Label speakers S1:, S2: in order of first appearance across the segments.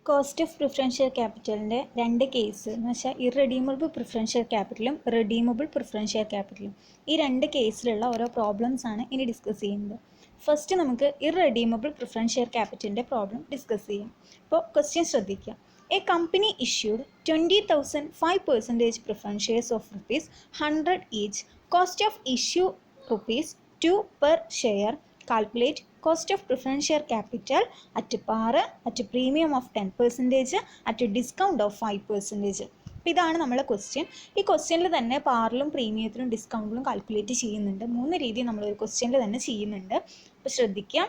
S1: Cost of preferential ക്യാപിറ്റലിൻ്റെ രണ്ട് case എന്ന് വെച്ചാൽ ഇറഡീമബിൾ പ്രിഫറൻഷ്യൽ ക്യാപിറ്റലും റെഡീമബിൾ പ്രിഫറൻഷ്യൽ ക്യാപിറ്റലും ഈ രണ്ട് കേസിലുള്ള ഓരോ പ്രോബ്ലംസ് ആണ് ഇനി ഡിസ്കസ് ചെയ്യുന്നത്. ഫസ്റ്റ് നമുക്ക് ഇറഡീമബിൾ പ്രിഫറൻഷ്യൽ ക്യാപിറ്റലിൻ്റെ പ്രോബ്ലം ഡിസ്കസ് ചെയ്യാം. അപ്പോൾ ക്വസ്റ്റ്യൻ ശ്രദ്ധിക്കുക. A company issued 20,000 5% preference shares of ₹100 each. Cost of issue ₹2 per share. Calculate cost of preferential capital at par, at premium of 10%, at a discount of 5%. അപ്പോൾ ഇതാണ് നമ്മളെ question. ഈ ക്വസ്റ്റ്യനിൽ തന്നെ പാറിലും പ്രീമിയത്തിലും ഡിസ്കൗണ്ടിലും calculate ചെയ്യുന്നുണ്ട്. 3 രീതി നമ്മളൊരു ക്വസ്റ്റ്യനിൽ തന്നെ ചെയ്യുന്നുണ്ട്. അപ്പോൾ ശ്രദ്ധിക്കുക.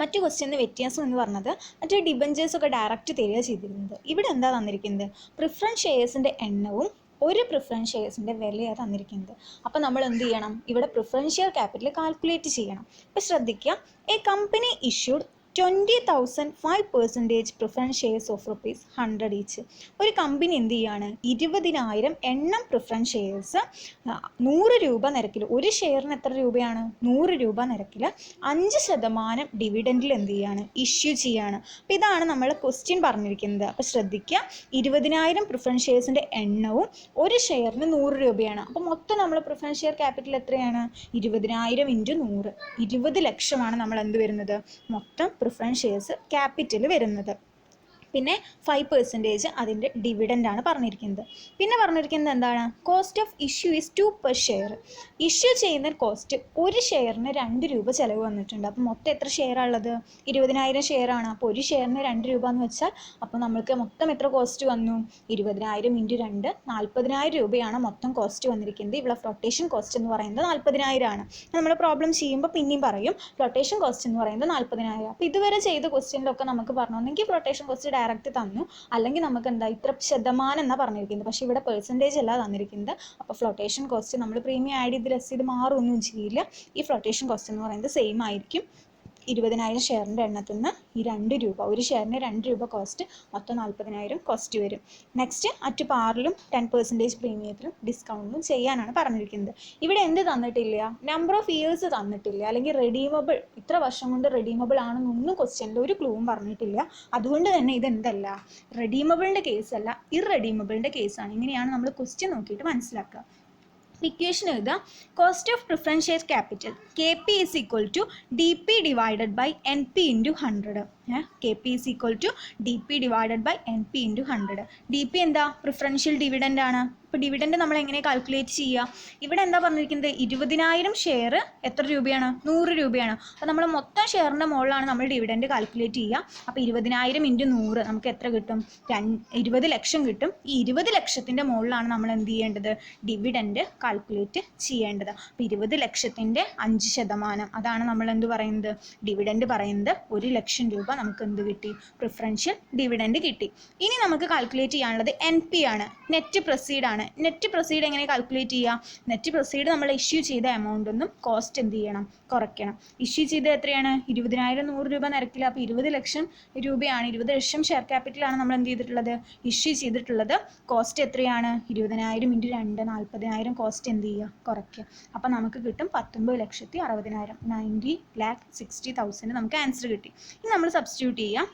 S1: മറ്റു ക്വസ്റ്റ്യന് വ്യത്യാസം എന്ന് പറഞ്ഞത് മറ്റേ ഡിബഞ്ചേഴ്സൊക്കെ ഡയറക്റ്റ് തരിക ചെയ്തിരുന്നത്. ഇവിടെ എന്താ തന്നിരിക്കുന്നത്? പ്രിഫറൻസ് ഷെയർസിൻ്റെ എണ്ണവും ഒരു പ്രിഫറൻസ് ഷെയർസിൻ്റെ വിലയാണ് തന്നിരിക്കുന്നത്. അപ്പോൾ നമ്മൾ എന്ത് ചെയ്യണം? ഇവിടെ പ്രിഫറൻഷ്യൽ ക്യാപിറ്റൽ കാൽക്കുലേറ്റ് ചെയ്യണം. അപ്പോൾ ശ്രദ്ധിക്കുക. A company issued 20,000 5% preference shares of ₹100 each. ഒരു കമ്പനി എന്ത് ചെയ്യാണ്? 20,000 എണ്ണം പ്രിഫറൻസ് ഷെയർസ് 100 രൂപ നിരക്കിൽ, ഒരു ഷെയറിന് എത്ര രൂപയാണ്? 100 രൂപ നിരക്കിൽ 5% ഡിവിഡൻഡിൽ എന്ത് ചെയ്യാണ്? ഇഷ്യൂ ചെയ്യാണ്. അപ്പോൾ ഇതാണ് നമ്മൾ ക്വസ്റ്റ്യൻ പറഞ്ഞിരിക്കുന്നത്. അപ്പോൾ ശ്രദ്ധിക്കുക. 20,000 പ്രിഫറൻസ് ഷെയർസിൻ്റെ എണ്ണവും ഒരു ഷെയറിന് 100 രൂപയാണ്. അപ്പോൾ മൊത്തം നമ്മൾ പ്രിഫറൻസ് ഷെയർ ക്യാപിറ്റൽ എത്രയാണ്? 20,000 × 100, 20 ലക്ഷമാണ് നമ്മൾ എന്ത് വരുന്നത്? മൊത്തം പ്രിഫറൻസ് ഷെയർസ് ക്യാപിറ്റൽ വരുന്നത്. പിന്നെ 5% അതിൻ്റെ ഡിവിഡൻ്റാണ് പറഞ്ഞിരിക്കുന്നത്. പിന്നെ പറഞ്ഞിരിക്കുന്നത് എന്താണ്? Cost of issue is 2 per share. Issue ചെയ്യുന്ന കോസ്റ്റ് ഒരു ഷെയറിന് 2 രൂപ ചിലവ് വന്നിട്ടുണ്ട്. അപ്പോൾ മൊത്തം എത്ര ഷെയറാണ് ഉള്ളത്? 20,000 ഷെയറാണ്. അപ്പോൾ ഒരു ഷെയറിന് 2 രൂപ എന്ന് വെച്ചാൽ അപ്പോൾ നമ്മൾക്ക് മൊത്തം എത്ര കോസ്റ്റ് വന്നു? 20,000 × 2 40,000 രൂപയാണ് മൊത്തം കോസ്റ്റ് വന്നിരിക്കുന്നത്. ഇവിടെ ഫ്ലോട്ടേഷൻ കോസ്റ്റ് എന്ന് പറയുന്നത് 40,000 ആണ്. നമ്മൾ പ്രോബ്ലം ചെയ്യുമ്പോൾ പിന്നെയും പറയും ഫ്ലോട്ടേഷൻ കോസ്റ്റ് എന്ന് പറയുന്നത് 40,000. അപ്പോൾ ഇതുവരെ ചെയ്ത ക്വസ്റ്റ്യനിലൊക്കെ നമുക്ക് പറഞ്ഞെങ്കിൽ ഫ്ലോട്ടേഷൻ കോസ്റ്റ് ഡയറക്റ്റ് തന്നു, അല്ലെങ്കിൽ നമുക്ക് എന്താ ഇത്ര ശതമാനം എന്നാണ് പറഞ്ഞിരിക്കുന്നത്. പക്ഷേ ഇവിടെ പെർസെൻറ്റേജ് അല്ല തന്നിരിക്കുന്നത്. അപ്പോൾ ഫ്ലോട്ടേഷൻ കോസ്റ്റ് നമ്മൾ പ്രീമിയം ആഡ് ചെയ്ത് രസീത് മാറൊന്നും ചെയ്യില്ല. ഈ ഫ്ലോട്ടേഷൻ കോസ്റ്റ് എന്ന് പറയുന്നത് സെയിം ആയിരിക്കും. 20,000 ഷെയറിൻ്റെ എണ്ണത്തിൽ നിന്ന് ഈ 2 രൂപ, ഒരു ഷെയറിന് 2 രൂപ കോസ്റ്റ്, മൊത്തം 40,000 കോസ്റ്റ് വരും. നെക്സ്റ്റ് അറ്റ് പാറിലും 10% പ്രീമിയത്തിലും ഡിസ്കൗണ്ടും ചെയ്യാനാണ് പറഞ്ഞിരിക്കുന്നത്. ഇവിടെ എന്ത് തന്നിട്ടില്ല? നമ്പർ ഓഫ് ഇയേഴ്സ് തന്നിട്ടില്ല, അല്ലെങ്കിൽ റെഡീമബിൾ ഇത്ര വർഷം കൊണ്ട് റെഡീമബിൾ ആണെന്നൊന്നും ക്വസ്റ്റ്യനിൽ ഒരു ക്ലൂവും പറഞ്ഞിട്ടില്ല. അതുകൊണ്ട് തന്നെ ഇതെന്തല്ല? റെഡീമബിളിൻ്റെ കേസല്ല, ഇറെഡീമബിളിൻ്റെ കേസാണ്. ഇങ്ങനെയാണ് നമ്മൾ ക്വസ്റ്റ്യൻ നോക്കിയിട്ട് മനസ്സിലാക്കുക. ഇക്വേഷൻ എഴുതുക. Cost of preference share capital KP is equal to DP divided by NP into 100. KP is equal to DP divided by NP into 100. DP എന്താ? പ്രിഫറൻഷ്യൽ ഡിവിഡൻ്റ് ആണ്. ഇപ്പോൾ ഡിവിഡൻറ്റ് നമ്മൾ എങ്ങനെ കാൽക്കുലേറ്റ് ചെയ്യുക? ഇവിടെ എന്താ പറഞ്ഞിരിക്കുന്നത്? 20,000 ഷെയർ എത്ര രൂപയാണ്? 100 രൂപയാണ്. അപ്പോൾ നമ്മൾ മൊത്തം ഷെയറിൻ്റെ മുകളിലാണ് നമ്മൾ ഡിവിഡൻറ്റ് കാൽക്കുലേറ്റ് ചെയ്യുക. അപ്പോൾ 20,000 × 100 നമുക്ക് എത്ര കിട്ടും? 20 ലക്ഷം കിട്ടും. ഈ 20 ലക്ഷത്തിൻ്റെ മുകളിലാണ് നമ്മൾ എന്ത് ചെയ്യേണ്ടത്? ഡിവിഡൻറ്റ് കാൽക്കുലേറ്റ് ചെയ്യേണ്ടത്. അപ്പോൾ 20 ലക്ഷത്തിൻ്റെ 5% അതാണ് നമ്മൾ എന്ത് പറയുന്നത്? ഡിവിഡൻറ്റ് പറയുന്നത്. 1 ലക്ഷം രൂപ നമുക്ക് എന്ത് കിട്ടി? പ്രിഫറൻഷ്യൽ ഡിവിഡൻറ്റ് കിട്ടി. ഇനി നമുക്ക് കാൽക്കുലേറ്റ് ചെയ്യാനുള്ളത് NP ആണ്, നെറ്റ് പ്രൊസീഡ് ആണ്. നെറ്റ് പ്രൊസീഡ് എങ്ങനെ കാൽക്കുലേറ്റ് ചെയ്യുക? നെറ്റ് പ്രൊസീഡ് നമ്മൾ ഇഷ്യൂ ചെയ്ത എമൗണ്ട് ഒന്നും കോസ്റ്റ് എന്ത് ചെയ്യണം? കുറയ്ക്കണം. ഇഷ്യൂ ചെയ്ത് എത്രയാണ്? 20,000 100 രൂപ നിരക്കില്ല. അപ്പോൾ 20 ലക്ഷം രൂപയാണ്, 20 ലക്ഷം ഷെയർ ക്യാപിറ്റലാണ് നമ്മൾ എന്ത് ചെയ്തിട്ടുള്ളത്? ഇഷ്യൂ ചെയ്തിട്ടുള്ളത്. കോസ്റ്റ് എത്രയാണ്? 20,000 × 2 40,000 കോസ്റ്റ് എന്ത് ചെയ്യുക? കുറയ്ക്കുക. അപ്പോൾ നമുക്ക് കിട്ടും 19,60,000, 90,60,000 നമുക്ക് ആൻസർ കിട്ടി. ഇനി നമ്മൾ സബ്സ്റ്റിറ്റ്യൂട്ട് ചെയ്യാം.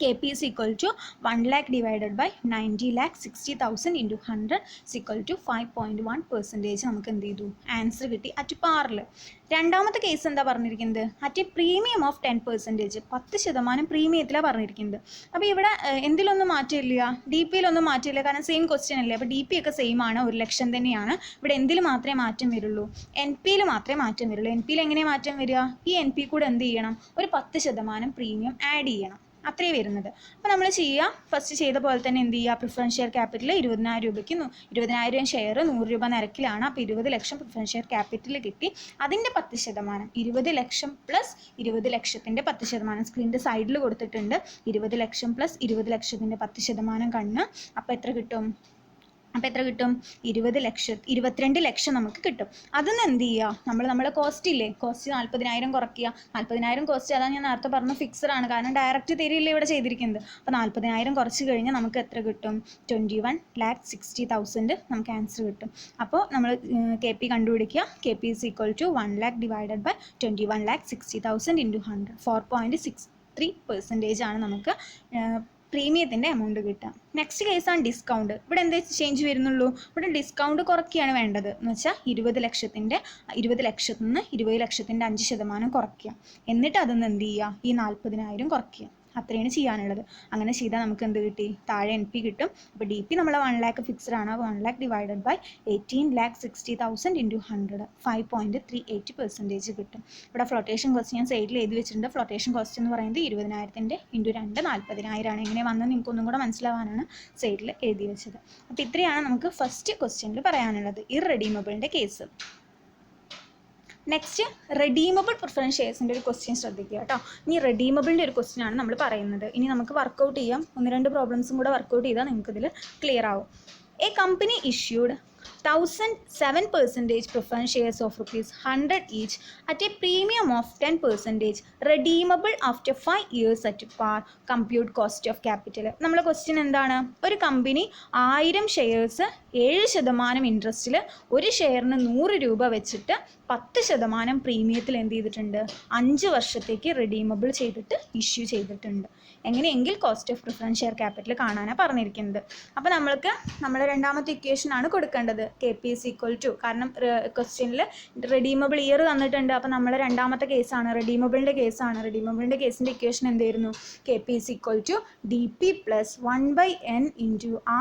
S1: KP is equal to 1 lakh divided by 90,60,000 into 100 is equal to 5.1% നമുക്ക് എന്ത് ചെയ്തു? ആൻസർ കിട്ടി അറ്റ് പാറിൽ. രണ്ടാമത്തെ കേസ് എന്താ പറഞ്ഞിരിക്കുന്നത്? അറ്റ് പ്രീമിയം ഓഫ് 10%, 10% പ്രീമിയത്തിലാണ് പറഞ്ഞിരിക്കുന്നത്. അപ്പോൾ ഇവിടെ എന്തിലൊന്നും മാറ്റമില്ല, DPയിലൊന്നും മാറ്റമില്ല, കാരണം സെയിം ക്വസ്റ്റ്യൻ അല്ലേ. അപ്പോൾ DP ഒക്കെ സെയിം ആണ്, 1 ലക്ഷം തന്നെയാണ്. ഇവിടെ എന്തിൽ മാത്രമേ മാറ്റം വരുള്ളൂ? NPയിൽ മാത്രമേ മാറ്റം വരുള്ളൂ. NPയിൽ എങ്ങനെ മാറ്റം വരിക? ഈ NP കൂടെ എന്ത് ചെയ്യണം? ഒരു 10% പ്രീമിയം ആഡ് ചെയ്യണം. അത്രേ വരുന്നത്. അപ്പോൾ നമ്മൾ ചെയ്യുക, ഫസ്റ്റ് ചെയ്ത പോലെ തന്നെ എന്ത് ചെയ്യുക? പ്രിഫറൻസ് ഷെയർ ക്യാപിറ്റൽ 20,000 രൂപയ്ക്ക് 20,000 ഷെയർ 100 രൂപ നിരക്കിലാണ്. അപ്പോൾ 20 ലക്ഷം പ്രിഫറൻസ് ഷെയർ ക്യാപിറ്റൽ കിട്ടി. അതിൻ്റെ 10%, 20 ലക്ഷം പ്ലസ് 20 ലക്ഷത്തിൻ്റെ 10%, സ്ക്രീനിൻ്റെ സൈഡിൽ കൊടുത്തിട്ടുണ്ട്. 20 ലക്ഷം പ്ലസ് 20 ലക്ഷത്തിൻ്റെ 10% കണ്ണ്. അപ്പോൾ എത്ര കിട്ടും? 22 ലക്ഷം നമുക്ക് കിട്ടും. അതിന് എന്ത് ചെയ്യുക? നമ്മളെ കോസ്റ്റ് ഇല്ലേ, കോസ്റ്റ് 40,000 കുറയ്ക്കുക. 40,000 കോസ്റ്റ് അതാണ് ഞാൻ നേരത്തെ പറഞ്ഞ ഫിക്സഡ് ആണ്, കാരണം ഡയറക്റ്റ് തരില്ല ഇവിടെ ചെയ്തിരിക്കുന്നത്. അപ്പോൾ 40,000 കുറച്ച് കഴിഞ്ഞാൽ നമുക്ക് എത്ര കിട്ടും? 21,60,000 നമുക്ക് ആൻസർ കിട്ടും. അപ്പോൾ നമ്മൾ KP കണ്ടുപിടിക്കുക. KP is equal to 1 lakh divided by 21,60,000 into 100, 4.63% ആണ് നമുക്ക് പ്രീമിയത്തിൻ്റെ എമൗണ്ട് കിട്ടുക. നെക്സ്റ്റ് കേസാണ് ഡിസ്കൗണ്ട്. ഇവിടെ എന്താ ചേഞ്ച് വരുന്നുള്ളൂ, ഇവിടെ ഡിസ്കൗണ്ട് കുറയ്ക്കുകയാണ് വേണ്ടത്. എന്ന് വെച്ചാൽ 20 ലക്ഷത്തിൽ നിന്ന് 20 ലക്ഷത്തിൻ്റെ 5% കുറയ്ക്കുക. എന്നിട്ട് അതിൽ നിന്ന് എന്ത് ചെയ്യുക, ഈ 40,000 കുറയ്ക്കുക. അത്രയാണ് ചെയ്യാനുള്ളത്. അങ്ങനെ ചെയ്താൽ നമുക്ക് എന്ത് കിട്ടി, താഴെ NP കിട്ടും. അപ്പോൾ DP നമ്മൾ 1 lakh ഫിക്സ്ഡ് ആണ്. 1 lakh ഡിവൈഡഡ് ബൈ 18,60,000 × 100 5.38% കിട്ടും. ഇവിടെ ഫ്ലോട്ടേഷൻ കോസ്റ്റ് ഞാൻ സൈഡിൽ എഴുതി വെച്ചിട്ടുണ്ട്. ഫ്ലോട്ടേഷൻ കോസ്റ്റ് എന്ന് പറയുന്നത് 20,000 × 2 40,000 ആണ്. എങ്ങനെ വന്നത് നിങ്ങൾക്ക് ഒന്നും കൂടെ മനസ്സിലാവാനാണ് സൈഡിൽ എഴുതി വെച്ചത്. അപ്പോൾ ഇത്രയാണ് നമുക്ക് ഫസ്റ്റ് ക്വസ്റ്റ്യനിൽ പറയാനുള്ളത്, ഇർറെഡീമബിളിൻ്റെ കേസ്. നെക്സ്റ്റ് റെഡീമബിൾ പ്രിഫറൻസ് ഷെയർസിൻ്റെ ഒരു ക്വസ്റ്റ്യൻ ശ്രദ്ധിക്കുക കേട്ടോ. ഇനി റെഡീമബിളിൻ്റെ ഒരു ക്വസ്റ്റ്യൻ ആണ് നമ്മൾ പറയുന്നത്. ഇനി നമുക്ക് വർക്കൗട്ട് ചെയ്യാം. 1-2 പ്രോബ്ലംസും കൂടെ വർക്കൗട്ട് ചെയ്താൽ നിങ്ങൾക്ക് ഇതിൽ ക്ലിയർ ആവും. A company issued 1,007% preference shares of ₹100 each at a premium of 10%, redeemable after 5 years at par, compute cost of capital. നമ്മളെ ക്വസ്റ്റ്യൻ എന്താണ്, ഒരു കമ്പനി 1000 ഷെയർസ് 7% ഇൻട്രസ്റ്റിൽ ഒരു ഷെയറിന് 100 രൂപ വെച്ചിട്ട് 10% പ്രീമിയത്തിൽ എന്ത് ചെയ്തിട്ടുണ്ട്, 5 വർഷത്തേക്ക് റെഡീമബിൾ ചെയ്തിട്ട് ഇഷ്യൂ ചെയ്തിട്ടുണ്ട്. എങ്ങനെയെങ്കിൽ cost of preference share capital കാണാനാണ് പറഞ്ഞിരിക്കുന്നത്. അപ്പോൾ നമ്മൾക്ക് നമ്മുടെ രണ്ടാമത്തെ ഇക്വേഷൻ ആണ് കൊടുക്കേണ്ടത്, KP = കാരണം ക്വസ്റ്റ്യനിൽ റെഡീമബിൾ ഇയർ തന്നിട്ടുണ്ട്. അപ്പോൾ നമ്മൾ രണ്ടാമത്തെ കേസാണ്, റെഡീമബിളിൻ്റെ കേസാണ്. റെഡീമബിളിൻ്റെ കേസിൻ്റെ ഇക്വേഷൻ എന്തായിരുന്നു, KP = DP + 1/n ×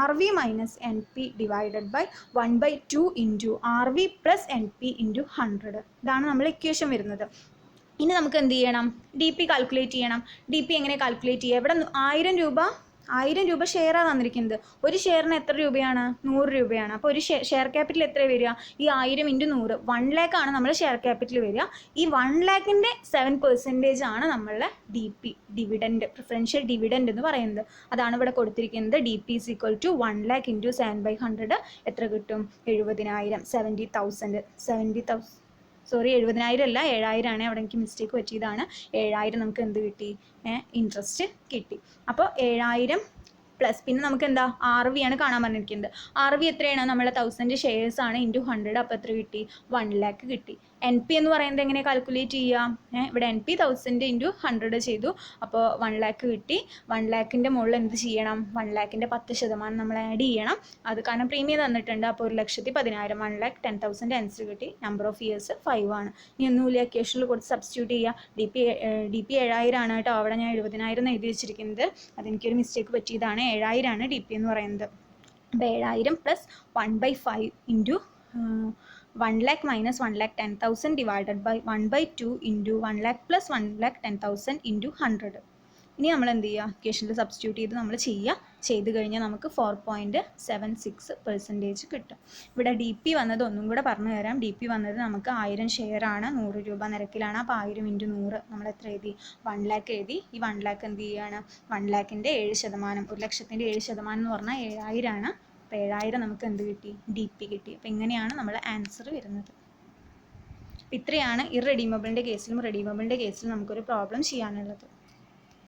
S1: RV - NP divided by 1/2 × RV + NP × 100. ഇതാണ് നമ്മൾ ഇക്വേഷൻ വരുന്നത്. ഇനി നമുക്ക് എന്ത് ചെയ്യണം, DP കാൽക്കുലേറ്റ് ചെയ്യണം. DP എങ്ങനെ കാൽക്കുലേറ്റ് ചെയ്യുക, ഇവിടെ 1000 രൂപ ഷെയറാണ് തന്നിരിക്കുന്നത്. ഒരു ഷെയറിന് എത്ര രൂപയാണ്, 100 രൂപയാണ്. അപ്പോൾ ഒരു ഷെയർ ക്യാപിറ്റൽ എത്ര വരിക, ഈ 1000 × 100 1 lakh ആണ് നമ്മുടെ ഷെയർ ക്യാപിറ്റൽ വരിക. ഈ 1 lakhൻ്റെ 7% ആണ് നമ്മളുടെ DP, ഡിവിഡൻഡ്, പ്രിഫറൻഷ്യൽ ഡിവിഡൻഡ് എന്ന് പറയുന്നത്. അതാണ് ഇവിടെ കൊടുത്തിരിക്കുന്നത്. DP = 1 lakh × 7/100 എത്ര കിട്ടും, 70,000 70,000 സോറി 70,000 അല്ല 7,000 ആണ്. അവിടെ എനിക്ക് മിസ്റ്റേക്ക് പറ്റിയതാണ്. 7,000 നമുക്ക് എന്ത് കിട്ടി, ഇൻട്രസ്റ്റ് കിട്ടി. അപ്പോൾ 7,000 പ്ലസ് പിന്നെ നമുക്ക് എന്താ RV ആണ് കാണാൻ പറഞ്ഞിരിക്കുന്നത്. RV എത്രയാണ്, നമ്മളെ 1000 ഷെയർസ് ആണ് × 100. അപ്പോൾ എത്ര കിട്ടി, 1 lakh കിട്ടി. NP എന്ന് പറയുന്നത് എങ്ങനെ കാൽക്കുലേറ്റ് ചെയ്യാം, ഇവിടെ NP 1000 × 100 ചെയ്തു. അപ്പോൾ 1 lakh കിട്ടി. 1 lakhൻ്റെ മുകളിൽ എന്ത് ചെയ്യണം, 1 lakhൻ്റെ 10% നമ്മൾ ആഡ് ചെയ്യണം. അത് കാരണം പ്രീമിയം തന്നിട്ടുണ്ട്. അപ്പോൾ 1,10,000 1 lakh 10,000 ആൻസർ കിട്ടി. നമ്പർ ഓഫ് ഇയേഴ്സ് 5 ആണ്. ഇനി ഒന്നുമില്ല, ഇക്വേഷനിൽ കൊടുത്ത് സബ്സ്റ്റിറ്റ്യൂട്ട് ചെയ്യുക. DP 7,000 ആണ് കേട്ടോ. അവിടെ ഞാൻ 70,000 എഴുതി വെച്ചിരിക്കുന്നത്. അതെനിക്കൊരു മിസ്റ്റേക്ക് പറ്റിയതാണ്. 7,000 ആണ് DP എന്ന് പറയുന്നത്. അപ്പോൾ 7,000 + 1/5 × 1 lakh - 1,10,000 ഡിവൈഡഡ് ബൈ 1/2 × 1 lakh + 1,10,000 × 100. ഇനി നമ്മൾ എന്ത് ചെയ്യുക, ഇക്വേഷനിൽ സബ്സ്റ്റിറ്റ്യൂട്ട് ചെയ്ത് നമ്മൾ ചെയ്ത് കഴിഞ്ഞാൽ നമുക്ക് 4.76% കിട്ടും. ഇവിടെ DP വന്നത് ഒന്നും കൂടെ പറഞ്ഞു തരാം. DP വന്നത് നമുക്ക് 1000 ഷെയർ ആണ്, 100 രൂപ നിരക്കിലാണ്. അപ്പോൾ 1000 × 100 നമ്മൾ എത്ര എഴുതി, 1 lakh എഴുതി. ഈ 1 lakh എന്ത് ചെയ്യുകയാണ്, 1 lakhൻ്റെ 7%, 1 ലക്ഷത്തിൻ്റെ 7% എന്ന് പറഞ്ഞാൽ 7,000 ആണ്. അപ്പോൾ 7,000 നമുക്ക് എന്ത് കിട്ടി, DP കിട്ടി. അപ്പോൾ ഇങ്ങനെയാണ് നമ്മൾ ആൻസർ വരുന്നത്. ഇത്രയാണ് ഇർറെഡീമബിളിൻ്റെ കേസിലും റെഡീമബിളിൻ്റെ കേസിലും നമുക്കൊരു പ്രോബ്ലം ചെയ്യാനുള്ളത്.